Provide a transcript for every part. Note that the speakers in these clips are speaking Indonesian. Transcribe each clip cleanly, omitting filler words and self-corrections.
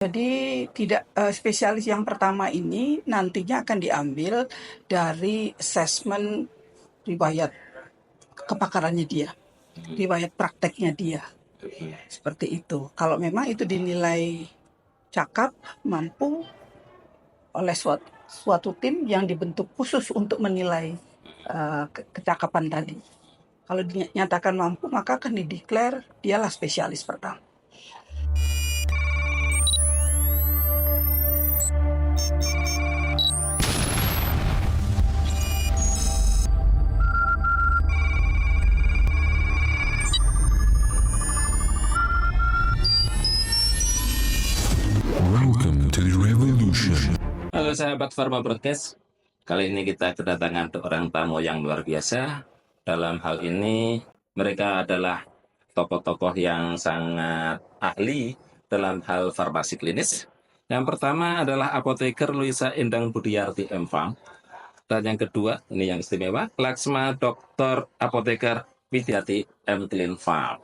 Jadi tidak spesialis yang pertama ini nantinya akan diambil dari assessment riwayat kepakarannya dia, riwayat prakteknya dia, seperti itu. Kalau memang itu dinilai cakap, mampu oleh suatu tim yang dibentuk khusus untuk menilai kecakapan tadi. Kalau dinyatakan mampu, maka akan dideklar dialah spesialis pertama. Welcome to the revolution. Halo sahabat Pharma Broadcast, kali ini kita kedatangan orang tamu yang luar biasa. Dalam hal ini, mereka adalah tokoh-tokoh yang sangat ahli dalam hal farmasi klinis. Yang pertama adalah apoteker Luisa Endang Budiyarti M.Farm. Dan yang kedua, ini yang istimewa, Laksma Dr. Apoteker Widyati M. Clean Farm.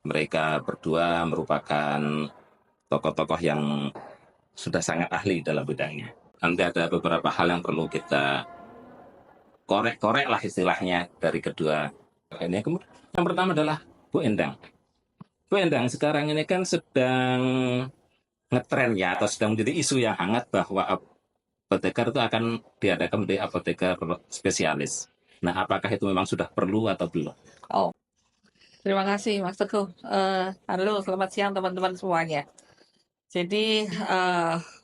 Mereka berdua merupakan tokoh-tokoh yang sudah sangat ahli dalam bidangnya. Nanti ada beberapa hal yang perlu kita korek-korek lah istilahnya dari kedua ini. Yang pertama adalah Bu Endang. Bu Endang, sekarang ini kan sedang ngetren ya, atau sedang menjadi isu yang hangat bahwa apoteker itu akan diadakan menjadi apoteker spesialis. Nah, apakah itu memang sudah perlu atau belum? Terima kasih Mas Teguh. Halo, selamat siang teman-teman semuanya. Jadi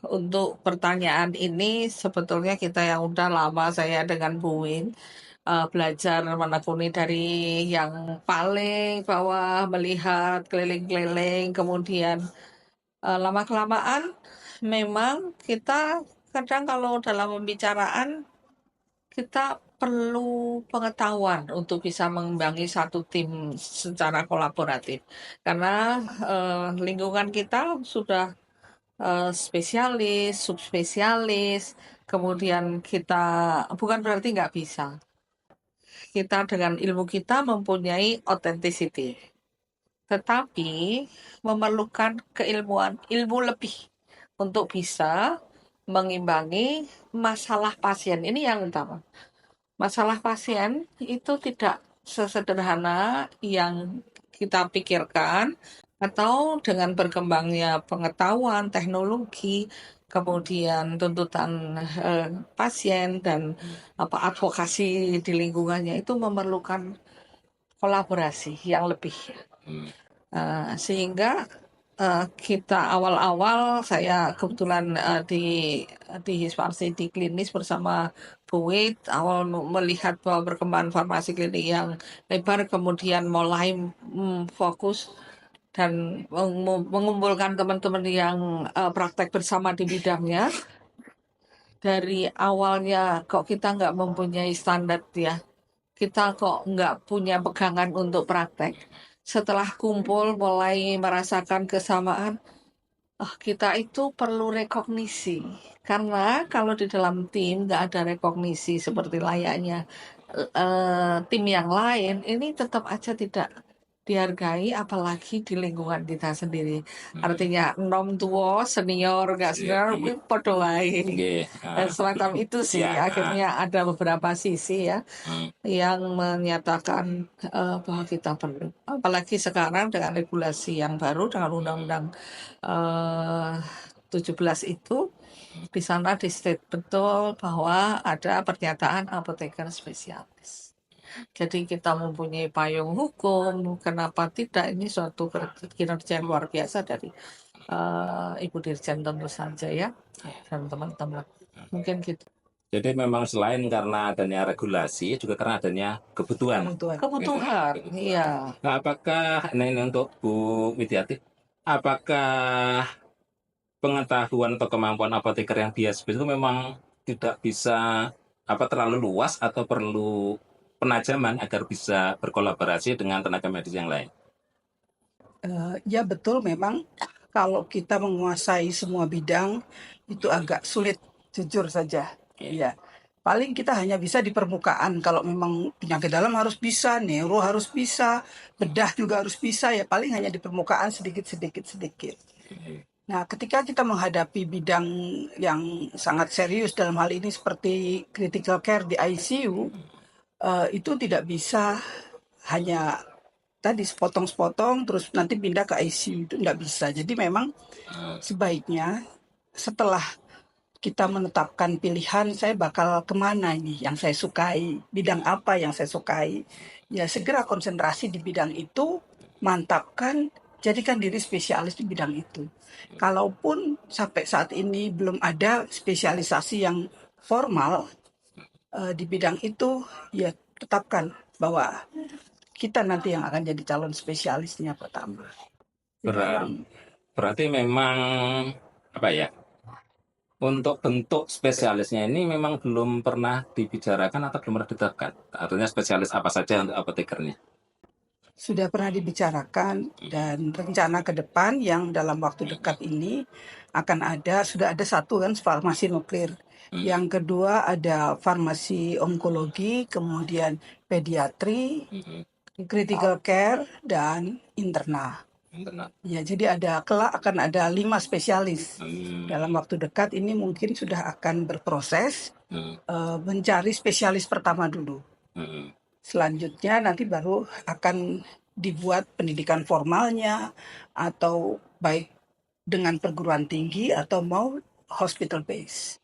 untuk pertanyaan ini sebetulnya kita yang udah lama, saya dengan Bu Win belajar menekuni dari yang paling bawah, melihat keliling-keliling, kemudian lama-kelamaan memang kita kadang kalau dalam pembicaraan kita perlu pengetahuan untuk bisa mengimbangi satu tim secara kolaboratif. Karena lingkungan kita sudah spesialis, subspesialis, kemudian kita bukan berarti nggak bisa. Kita dengan ilmu kita mempunyai authenticity. Tetapi memerlukan ilmu lebih untuk bisa mengimbangi masalah pasien. Ini yang utama. Masalah pasien itu tidak sesederhana yang kita pikirkan, atau dengan berkembangnya pengetahuan, teknologi, kemudian tuntutan pasien dan advokasi di lingkungannya itu memerlukan kolaborasi yang lebih. Sehingga kita awal-awal, saya kebetulan di farmasi klinis bersama Bu Wid, awal melihat bahwa perkembangan farmasi klinik yang lebar, kemudian mulai fokus dan mengumpulkan teman-teman yang praktek bersama di bidangnya. Dari awalnya kok kita nggak mempunyai standar ya, kita kok nggak punya pegangan untuk praktek. Setelah kumpul mulai merasakan kesamaan, kita itu perlu rekognisi. Karena kalau di dalam tim nggak ada rekognisi seperti layaknya tim yang lain, ini tetap aja tidak dihargai, apalagi di lingkungan kita sendiri. Artinya nom tua senior nggak senior podo wae. Dan semacam itu sih. Akhirnya ada beberapa sisi ya yang menyatakan bahwa kita perlu. Apalagi sekarang dengan regulasi yang baru, dengan Undang-Undang 17 itu, di sana di state betul bahwa ada pernyataan apoteker spesialis. Jadi kita mempunyai payung hukum, kenapa tidak? Ini suatu kinerja yang luar biasa dari Ibu Dirjen tentu saja ya, dan teman-teman. Mungkin gitu. Jadi memang selain karena adanya regulasi, juga karena adanya kebutuhan. Kebutuhan, iya. Nah, apakah ini untuk Bu Widyati, apakah pengetahuan atau kemampuan apoteker yang biasa itu memang tidak bisa terlalu luas atau perlu penajaman agar bisa berkolaborasi dengan tenaga medis yang lain? Ya betul, memang kalau kita menguasai semua bidang itu agak sulit, jujur saja. Ya, paling kita hanya bisa di permukaan. Kalau memang penyakit dalam harus bisa, neuro harus bisa, bedah juga harus bisa, ya paling hanya di permukaan sedikit. Nah, ketika kita menghadapi bidang yang sangat serius dalam hal ini seperti critical care di ICU, itu tidak bisa hanya tadi sepotong-sepotong terus nanti pindah ke ICU, itu nggak bisa. Jadi memang sebaiknya setelah kita menetapkan pilihan saya bakal kemana ini yang saya sukai, bidang apa yang saya sukai, ya segera konsentrasi di bidang itu, mantapkan, jadikan diri spesialis di bidang itu. Kalaupun sampai saat ini belum ada spesialisasi yang formal di bidang itu, ya tetapkan bahwa kita nanti yang akan jadi calon spesialisnya pertama. Jadi Ber- memang Berarti memang apa ya? Untuk bentuk spesialisnya ini memang belum pernah dibicarakan atau belum pernah ditetapkan. Artinya spesialis apa saja untuk apotekernya. sudah pernah dibicarakan dan rencana ke depan yang dalam waktu dekat ini akan ada, sudah ada satu kan farmasi nuklir. Yang kedua ada farmasi onkologi, kemudian pediatri, critical care, dan internal. Internal. Ya, jadi kelak akan ada 5 spesialis. Dalam waktu dekat ini mungkin sudah akan berproses mencari spesialis pertama dulu. Selanjutnya nanti baru akan dibuat pendidikan formalnya atau baik dengan perguruan tinggi atau mau hospital base.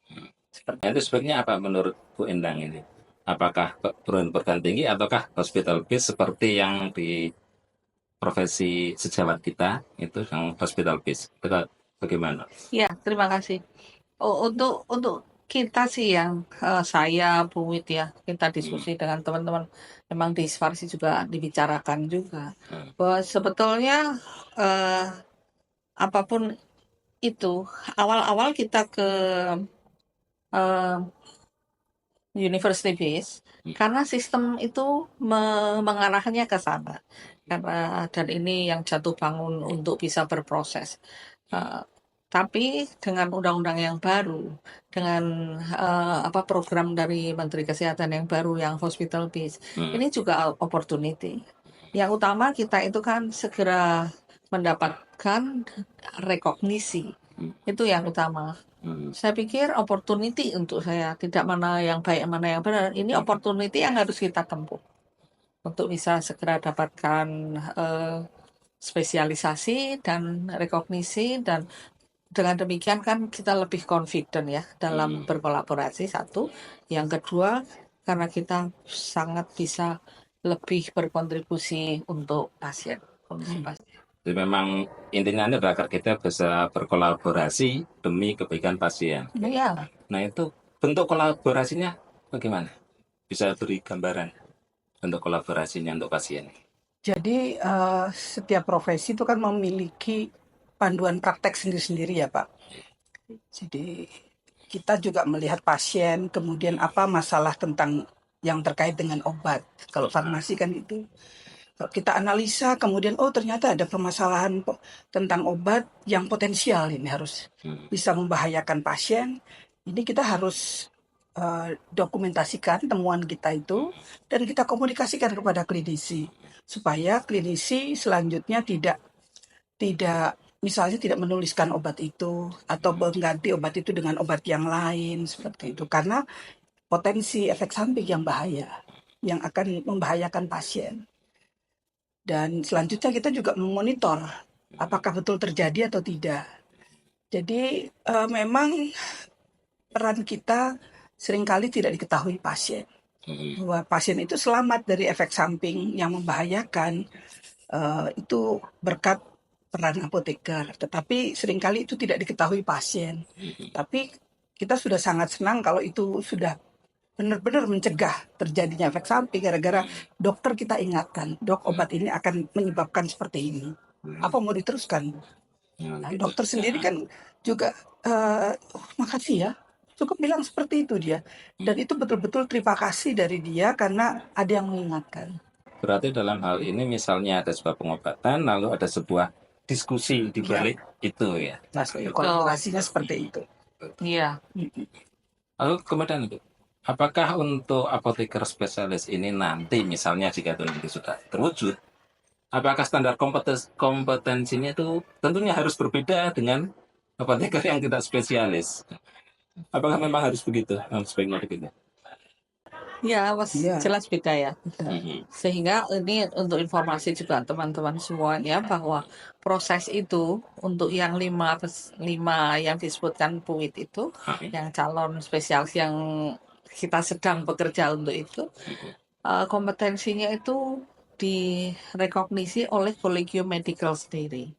Itu sebenarnya apa menurut Bu Endang ini? Apakah perguruan tinggi ataukah hospital base seperti yang di profesi sejawat kita itu yang hospital base? Kita bagaimana? Ya, terima kasih. Untuk kita sih yang saya, Bu Wit ya, kita diskusi dengan teman-teman, memang di Sfarsi juga dibicarakan juga bahwa sebetulnya apapun itu awal-awal kita ke eh, university base karena sistem itu mengarahnya ke sana karena dan ini yang jatuh bangun untuk bisa berproses. Tapi dengan undang-undang yang baru, dengan program dari Menteri Kesehatan yang baru yang hospital base, ini juga opportunity. Yang utama kita itu kan segera mendapatkan rekognisi, itu yang utama. Saya pikir opportunity untuk saya, tidak mana yang baik mana yang benar. Ini opportunity yang harus kita tempuh untuk bisa segera dapatkan spesialisasi dan rekognisi, dan dengan demikian kan kita lebih confident ya dalam berkolaborasi, satu. Yang kedua, karena kita sangat bisa lebih berkontribusi untuk pasien, kondisi pasien. Jadi memang intinya ini adalah kita bisa berkolaborasi demi kebaikan pasien. Iya. Nah itu bentuk kolaborasinya bagaimana? Bisa beri gambaran bentuk kolaborasinya untuk pasien. Jadi setiap profesi itu kan memiliki panduan praktek sendiri-sendiri ya Pak. Jadi kita juga melihat pasien, kemudian apa masalah tentang yang terkait dengan obat. Kalau farmasi kan itu kalau kita analisa, kemudian ternyata ada permasalahan tentang obat yang potensial ini harus bisa membahayakan pasien. Ini kita harus dokumentasikan temuan kita itu dan kita komunikasikan kepada klinisi supaya klinisi selanjutnya tidak misalnya tidak menuliskan obat itu atau mengganti obat itu dengan obat yang lain seperti itu karena potensi efek samping yang bahaya yang akan membahayakan pasien. Dan selanjutnya kita juga memonitor apakah betul terjadi atau tidak. Jadi memang peran kita seringkali tidak diketahui pasien. Bahwa pasien itu selamat dari efek samping yang membahayakan itu berkat peran apoteker. Tetapi seringkali itu tidak diketahui pasien. Tapi kita sudah sangat senang kalau itu sudah benar-benar mencegah terjadinya efek samping gara-gara dokter kita ingatkan, dok obat ini akan menyebabkan seperti ini. Apa mau diteruskan? Nah, dokter sendiri kan juga makasih ya, cukup bilang seperti itu dia. Dan itu betul-betul terima kasih dari dia karena ada yang mengingatkan. Berarti dalam hal ini misalnya ada sebuah pengobatan, lalu ada sebuah diskusi di balik itu ya. Nah, kolaborasinya seperti itu. Iya. Lalu kemudian itu, apakah untuk apoteker spesialis ini nanti misalnya jika itu nanti sudah terwujud, apakah standar kompetensinya itu tentunya harus berbeda dengan apoteker yang tidak spesialis. Apakah memang harus begitu? Sebaiknya begitu. Ya, Mas, Iya, jelas beda ya. Mhm. Sehingga ini untuk informasi juga teman-teman semuanya bahwa proses itu untuk yang lima yang disebutkan PUID itu, Mhm. yang calon spesialis yang kita sedang bekerja untuk itu, kompetensinya itu direkognisi oleh Kolegium Medical sendiri.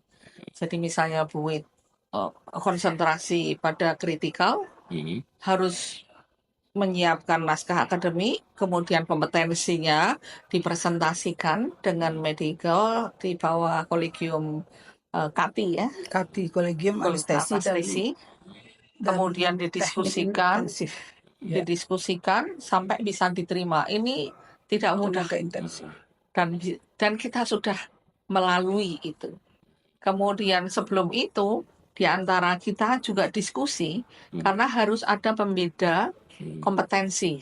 Jadi misalnya PUID konsentrasi pada kritikal, Mhm. harus menyiapkan naskah akademik, kemudian kompetensinya dipresentasikan dengan medical di bawah kolegium KATI ya, Kati Kolegium Anestesi anestesi, dan kemudian Teknik didiskusikan, Intensif. Ya, sampai bisa diterima. Ini tidak mudah tenaga intensif. dan kita sudah melalui itu. Kemudian sebelum itu di antara kita juga diskusi karena harus ada pembeda kompetensi.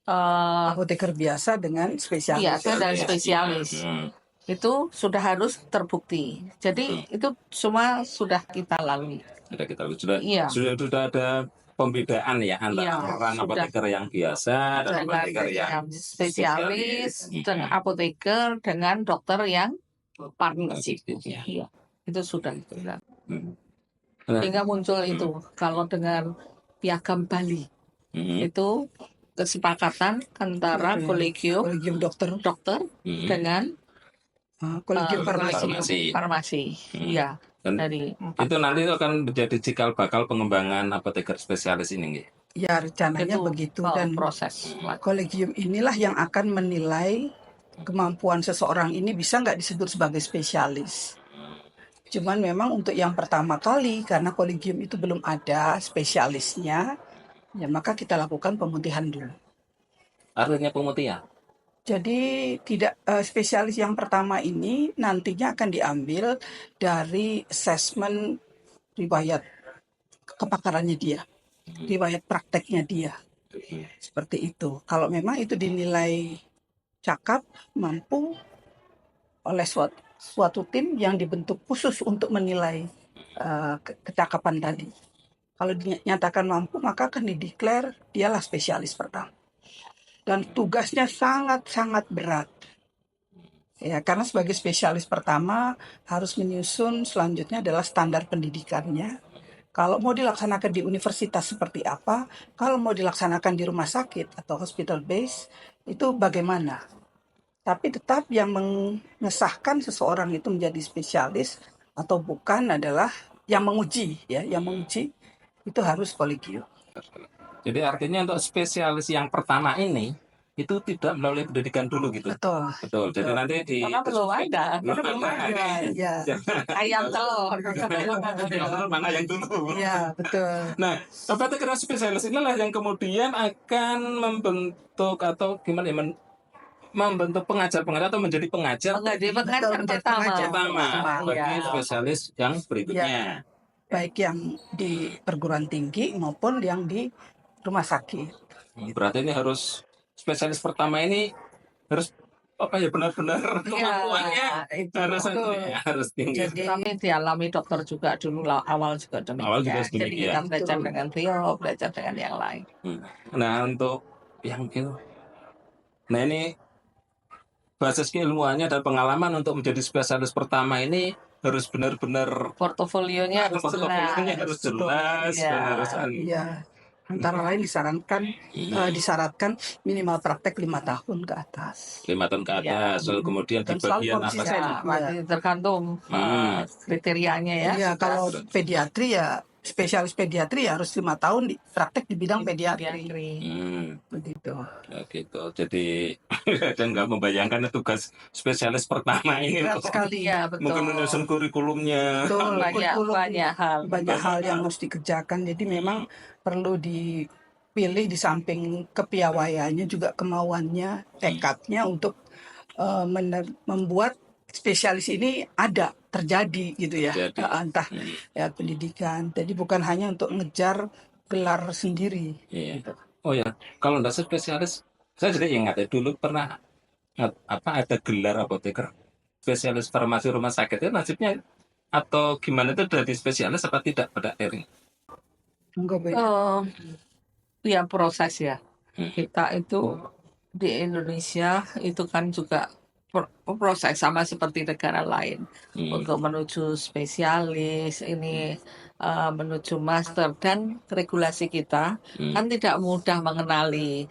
Apoteker biasa dengan spesialis. Biasa dan spesialis itu sudah harus terbukti. Jadi itu semua sudah kita lalui. Sudah kita Iya. sudah ada pembedaan ya antara Iya, peran sudah. apoteker yang biasa dan Dengan apoteker yang spesialis, dengan apoteker, dengan dokter yang partnership. Iya, itu sudah. Hmm. Nah, Sehingga muncul itu kalau dengan piagam Bali itu kesepakatan antara kolegium Kolegium dokter, dengan Kolegium Farmasi. farmasi. Iya, Dan dari itu nanti akan menjadi cikal bakal pengembangan apoteker spesialis ini nggih? Ya, rencananya itu begitu dan proses. kolegium inilah yang akan menilai kemampuan seseorang ini bisa nggak disebut sebagai spesialis. Cuman memang untuk yang pertama kali karena kolegium itu belum ada spesialisnya, ya maka kita lakukan pemutihan dulu. Artinya pemutihan. Jadi tidak spesialis yang pertama ini nantinya akan diambil dari asesmen riwayat kepakarannya dia, riwayat prakteknya dia. Seperti itu. Kalau memang itu dinilai cakap, mampu oleh suatu tim yang dibentuk khusus untuk menilai kecakapan tadi. Kalau dinyatakan mampu, maka akan dideklar dialah spesialis pertama. Dan tugasnya sangat-sangat berat. Ya, karena sebagai spesialis pertama harus menyusun selanjutnya adalah standar pendidikannya. Kalau mau dilaksanakan di universitas seperti apa, kalau mau dilaksanakan di rumah sakit atau hospital base, itu bagaimana? Tapi tetap yang mengesahkan seseorang itu menjadi spesialis atau bukan adalah yang menguji, ya, yang menguji itu harus kolegium. Jadi artinya untuk spesialis yang pertama ini itu tidak melalui pendidikan dulu gitu. Betul. Betul. Jadi nanti di Karena belum ada. Ya, Ayam telur. mana yang dulu. ya, betul. Nah, apoteker spesialis inilah yang kemudian akan membentuk atau gimana ya, membentuk pengajar-pengajar atau menjadi pengajar Menjadi pengajar menjadi pertama. pengajar pertama bagi Iya. spesialis yang berikutnya. Baik yang di perguruan tinggi maupun yang di rumah sakit. Berarti ini harus spesialis pertama ini harus apa ya benar-benar kemampuannya itu harus tinggi. Jadi kami dialami dokter juga dulu awal juga demikian. Awal juga Jadi kita demikian. belajar dengan beliau, belajar dengan yang lain. Nah untuk yang itu, nah ini basis keilmuannya dan pengalaman untuk menjadi spesialis pertama ini harus benar-benar Portofolionya harus jelas. dan harus ya, antara lain disyaratkan minimal praktek 5 tahun ke atas. 5 tahun ke atas. Lalu kemudian di Dan selalu bagian apa konsisten. saja? Masih tergantung kriterianya ya. Ya, kalau pediatri ya spesialis pediatri ya harus 5 tahun praktek di bidang pediatri. Begitu. Ya gitu. Jadi dan nggak membayangkan tugas spesialis pertama ini Berat sekali. Ya, betul. mungkin menyusun kurikulumnya. Betul, banyak hal yang harus dikerjakan. Jadi memang perlu dipilih di samping kepiawaiannya juga kemauannya, tekadnya untuk membuat spesialis ini ada terjadi gitu ya. Entah ya pendidikan. Jadi bukan hanya untuk ngejar gelar sendiri. Iya. Gitu. Oh ya, kalau nggak spesialis, saya jadi ingat ya dulu pernah ada gelar apoteker spesialis farmasi rumah sakit itu nasibnya atau gimana itu dari spesialis apa tidak pada akhirnya? Enggak baik. Ya proses ya. Hmm. Kita itu di Indonesia itu kan juga proses sama seperti negara lain untuk menuju spesialis ini menuju master, dan regulasi kita kan tidak mudah mengenali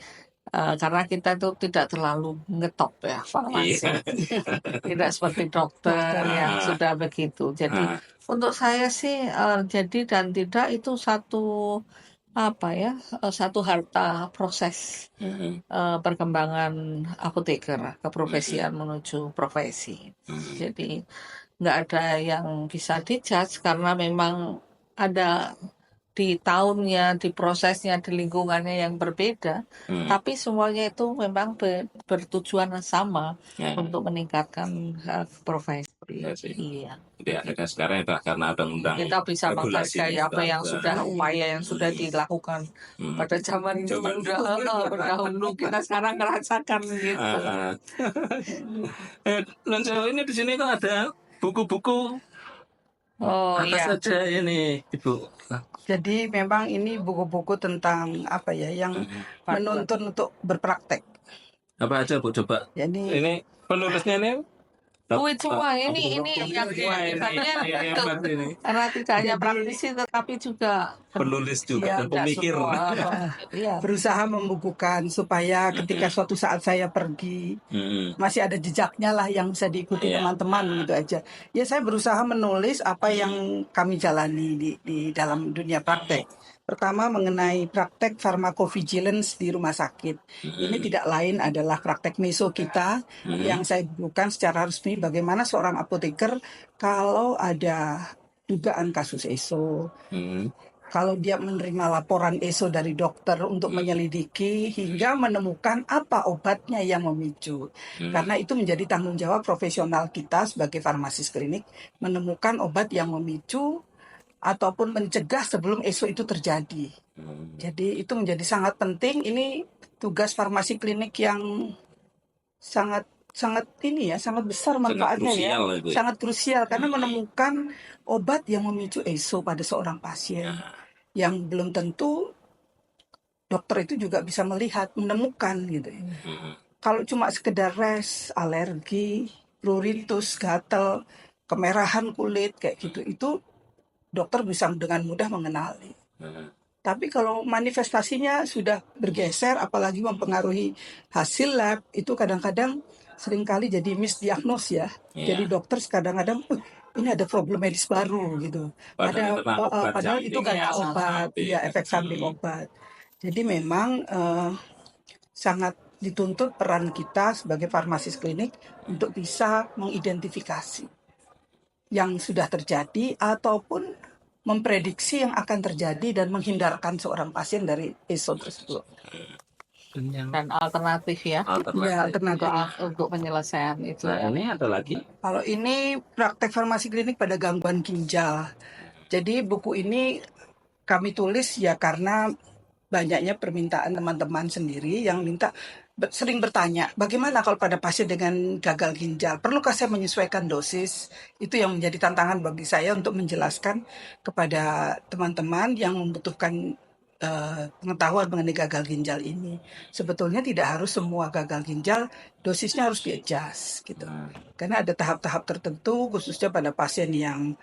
karena kita itu tidak terlalu ngetop ya farmasi. Iya. Tidak seperti dokter yang sudah begitu. Jadi untuk saya sih jadi dan tidak itu satu satu harta proses perkembangan apoteker, keprofesian menuju profesi. Jadi nggak ada yang bisa dijudge karena memang ada di tahunnya, di prosesnya, di lingkungannya yang berbeda, tapi semuanya itu memang bertujuan sama untuk meningkatkan profesi. Iya sih. Iya. Jadi akhirnya sekarang itu karena ada undang Kita bisa regulasi menghargai apa yang sudah upaya yang sudah dilakukan pada zaman berdahulu, kita sekarang merasakan gitu. Dan sejauh ini di sini kok ada buku-buku Oh apa iya. saja ini, Ibu? Jadi memang ini buku-buku tentang apa ya yang menuntun untuk berpraktek. Apa aja, Bu, coba? Jadi Ini penulisnya ini Semua ini yang hebatnya karena tidak hanya praktisi tetapi juga penulis juga dan pemikir. Iya. berusaha membukukan supaya ketika suatu saat saya pergi masih ada jejaknya lah yang bisa diikuti teman-teman gitu aja. Ya saya berusaha menulis apa yang kami jalani di dalam dunia praktek. Pertama mengenai praktek pharmacovigilance di rumah sakit. Ini tidak lain adalah praktek meso kita yang saya bukukan secara resmi bagaimana seorang apoteker kalau ada dugaan kasus ESO. Kalau dia menerima laporan ESO dari dokter untuk menyelidiki hingga menemukan apa obatnya yang memicu. Karena itu menjadi tanggung jawab profesional kita sebagai farmasis klinik menemukan obat yang memicu ataupun mencegah sebelum ESO itu terjadi. Jadi itu menjadi sangat penting. Ini tugas farmasi klinik yang sangat besar manfaatnya sangat krusial karena menemukan obat yang memicu ESO pada seorang pasien yang belum tentu dokter itu juga bisa menemukan gitu. Kalau cuma sekedar rash, alergi, pruritus, gatal, kemerahan kulit kayak gitu, itu dokter bisa dengan mudah mengenali. Tapi kalau manifestasinya sudah bergeser, apalagi mempengaruhi hasil lab, itu kadang-kadang seringkali jadi misdiagnos ya. Jadi dokter kadang-kadang ini ada problem medis baru gitu. Padahal itu karena obat, ya efek samping obat. Jadi memang sangat dituntut peran kita sebagai farmasis klinik untuk bisa mengidentifikasi yang sudah terjadi ataupun memprediksi yang akan terjadi dan menghindarkan seorang pasien dari ESO tersebut. Dan alternatif ya. Alternatif untuk penyelesaian itu. Nah, ini ada lagi. Kalau ini praktek farmasi klinik pada gangguan ginjal. Jadi buku ini kami tulis ya karena banyaknya permintaan teman-teman sendiri yang sering bertanya, bagaimana kalau pada pasien dengan gagal ginjal? Perlukah saya menyesuaikan dosis? Itu yang menjadi tantangan bagi saya untuk menjelaskan kepada teman-teman yang membutuhkan pengetahuan mengenai gagal ginjal ini. Sebetulnya tidak harus semua gagal ginjal dosisnya harus di-adjust gitu. Karena ada tahap-tahap tertentu khususnya pada pasien yang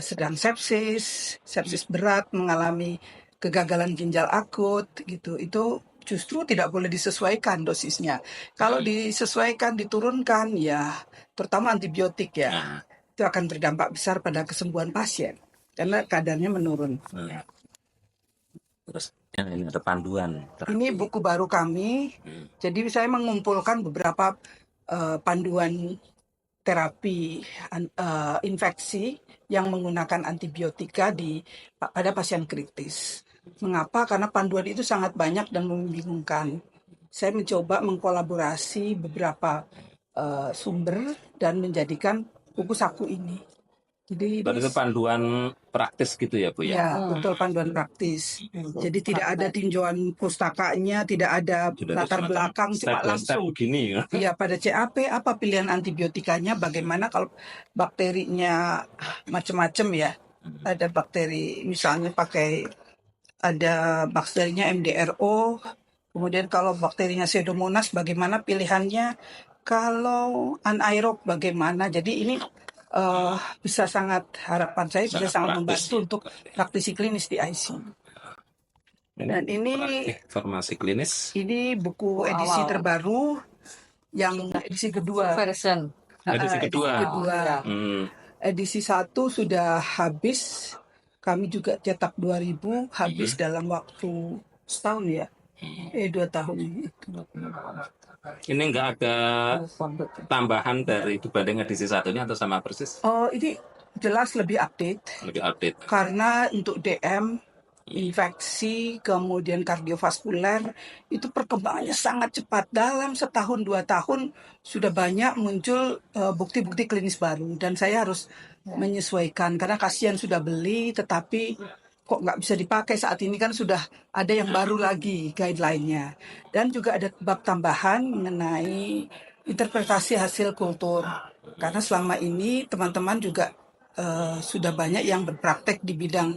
sedang sepsis berat, mengalami kegagalan ginjal akut gitu. Itu justru tidak boleh disesuaikan dosisnya. Kalau disesuaikan, diturunkan ya, terutama antibiotik ya, itu akan berdampak besar pada kesembuhan pasien karena kadarnya menurun. Terus ini ada panduan. Ini buku baru kami. Jadi saya mengumpulkan beberapa panduan terapi infeksi yang menggunakan antibiotika pada pasien kritis. Mengapa? Karena panduan itu sangat banyak dan membingungkan. Saya mencoba mengkolaborasi beberapa sumber dan menjadikan buku saku ini. Jadi itu panduan praktis gitu ya Bu ya. Ya, betul, panduan praktis. Jadi tidak ada tinjauan pustakanya, tidak ada Sudah ada latar semacam belakang, step cuma by step langsung. begini ya. Iya, pada CAP apa pilihan antibiotikanya, bagaimana kalau bakterinya macam-macam ya. Ada bakteri misalnya ada bakterinya MDRO, kemudian kalau bakterinya Pseudomonas bagaimana pilihannya, kalau anaerob bagaimana. Jadi ini bisa sangat, harapan saya bisa Sangat sangat praktis. membantu untuk praktisi klinis di ICU. Dan ini praktik farmasi klinis. buku edisi Awal. terbaru yang edisi kedua. Version. Edisi kedua. Ya. Hmm. Edisi 1 sudah habis. Kami juga cetak 2000, habis dalam waktu setahun ya. 2 tahun. Ini nggak ada tambahan dari dibanding edisi satunya atau sama persis? Oh, ini jelas lebih update. Lebih update. Karena untuk DM, infeksi, kemudian kardiovaskuler, itu perkembangannya sangat cepat. Dalam setahun 2 tahun sudah banyak muncul bukti-bukti klinis baru. Dan saya harus menyesuaikan, karena kasihan sudah beli, tetapi kok nggak bisa dipakai saat ini, kan sudah ada yang baru lagi guideline-nya. Dan juga ada bab tambahan mengenai interpretasi hasil kultur. Karena selama ini teman-teman juga sudah banyak yang berpraktek di bidang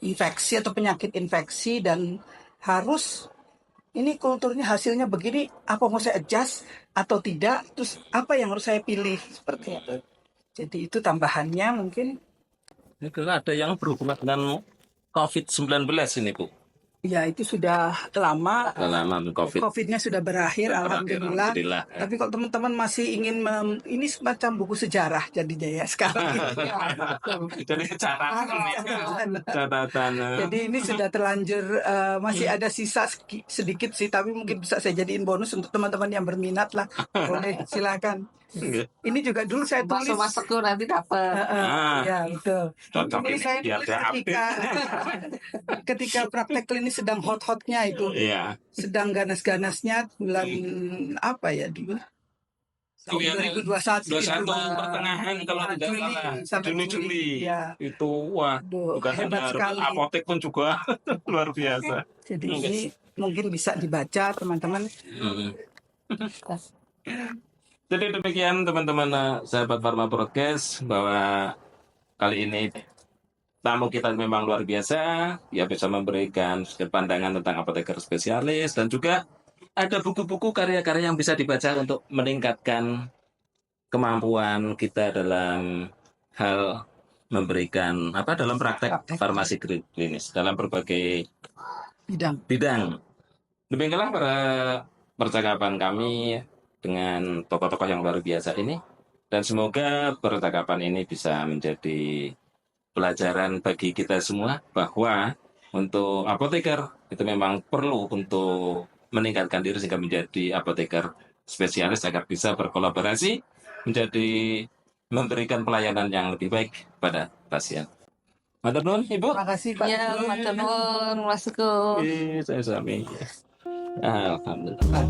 infeksi atau penyakit infeksi, dan harus ini kulturnya hasilnya begini, apa mau saya adjust atau tidak, terus apa yang harus saya pilih, seperti itu. Jadi itu tambahannya mungkin. Ini kira ada yang berhubungan dengan COVID-19 ini Bu. Ya, itu sudah lama. Sudah lama COVID. COVID-nya sudah berakhir, alhamdulillah. Alhamdulillah. Tapi kalau teman-teman masih ingin ini semacam buku sejarah jadinya ya sekarang. Jadi catatan. Jadi ini sudah terlanjur, masih ada sisa sedikit sih, tapi mungkin bisa saya jadiin bonus untuk teman-teman yang berminat lah. Boleh, silakan. Ini juga dulu saya tulis. Masuk nanti dapat. Ya, betul. Cocok Ini ini saya biar tulis saya ketika praktek klinis sedang hot-hotnya itu. Iya. Sedang ganas-ganasnya bulan apa ya dulu? 2021 pertengahan kalau tidak Juli, salah. sampai Juni. Ya. Itu wah, bukan hebat hanya sekali. apotek pun juga luar biasa. Jadi ini mungkin bisa dibaca teman-teman. Jadi demikian teman-teman sahabat Pharma Broadcast, bahwa kali ini tamu kita memang luar biasa, ya bisa memberikan pandangan tentang apoteker spesialis, dan juga ada buku-buku karya-karya yang bisa dibaca untuk meningkatkan kemampuan kita dalam hal memberikan dalam praktek farmasi klinis dalam berbagai bidang. Demikianlah para percakapan kami dengan tokoh-tokoh yang luar biasa ini, dan semoga percakapan ini bisa menjadi pelajaran bagi kita semua bahwa untuk apoteker itu memang perlu untuk meningkatkan diri sehingga menjadi apoteker spesialis agar bisa berkolaborasi menjadi memberikan pelayanan yang lebih baik pada pasien. Matur nuwun Ibu. Terima kasih Pak. Ya, matur nuwun Mas Teguh. Saya sami. Alhamdulillah.